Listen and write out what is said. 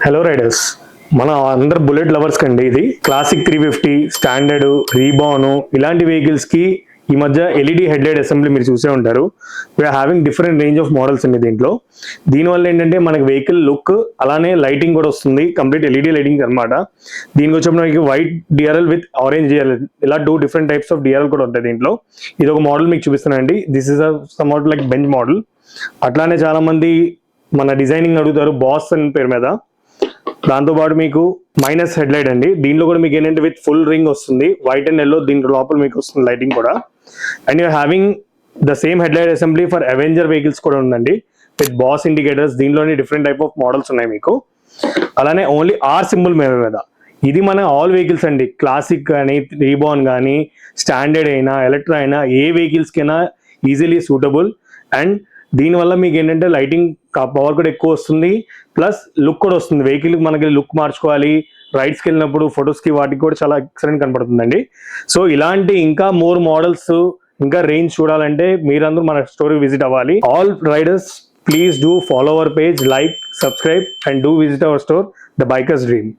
Hello riders, మన అందరు bullet lovers కండి ఇది క్లాసిక్ 350 స్టాండర్డ్ రీబాన్ ఇలాంటి వెహికల్స్ కి ఈ మధ్య ఎల్ఈడి హెడ్ లైట్ అసెంబ్లీ మీరు చూసే ఉంటారు. We're having different range of models అండి దీంట్లో. దీనివల్ల ఏంటంటే మనకి వెహికల్ లుక్ అలానే లైటింగ్ కూడా వస్తుంది, కంప్లీట్ ఎల్ఈడి లైటింగ్ అనమాట. దీనికి వచ్చినప్పుడు మనకి white DRL with orange DRL ఇలా 2 డిఫరెంట్ టైప్స్ ఆఫ్ డిఆర్ఎల్ కూడా ఉంటాయి దీంట్లో. ఇది ఒక మోడల్ మీకు చూపిస్తానండి. This is somewhat like bench model. అట్లానే చాలా మంది మన డిజైనింగ్ అడుగుతారు బాస్ అని పేరు మీద. దాంతోపాటు మీకు మైనస్ హెడ్ లైట్ అండి. దీంట్లో కూడా మీకు ఏంటంటే విత్ ఫుల్ రింగ్ వస్తుంది, వైట్ అండ్ ఎల్లో. దీంట్లో లోపల మీకు వస్తుంది లైటింగ్ కూడా. And you're having the same head light assembly for Avenger vehicles కూడా ఉందండి విత్ బాస్ ఇండికేటర్స్. దీంట్లోనే డిఫరెంట్ టైప్ ఆఫ్ మోడల్స్ ఉన్నాయి మీకు. అలానే ఓన్లీ ఆర్ సింబల్ మీద ఇది మన ఆల్ వెహికల్స్ అండి. క్లాసిక్ కానీ, రీబాన్ కానీ, స్టాండర్డ్ అయినా, ఎలక్ట్రా అయినా, ఏ వెహికల్స్కైనా ఈజీలీ సూటబుల్. అండ్ దీనివల్ల మీకు ఏంటంటే లైటింగ్ పవర్ కూడా ఎక్కువ వస్తుంది, ప్లస్ లుక్ కూడా వస్తుంది. వెహికల్ మనకి లుక్ మార్చుకోవాలి, రైడ్స్కి వెళ్ళినప్పుడు ఫొటోస్కి వాటికి కూడా చాలా ఎక్సలెంట్ కనపడుతుందండి. సో ఇలాంటి ఇంకా మోర్ మోడల్స్, ఇంకా రేంజ్ చూడాలంటే మీరందరూ మన స్టోరీ విజిట్ అవ్వాలి. All riders please do follow our page, like, subscribe and do visit our store the bikers dream.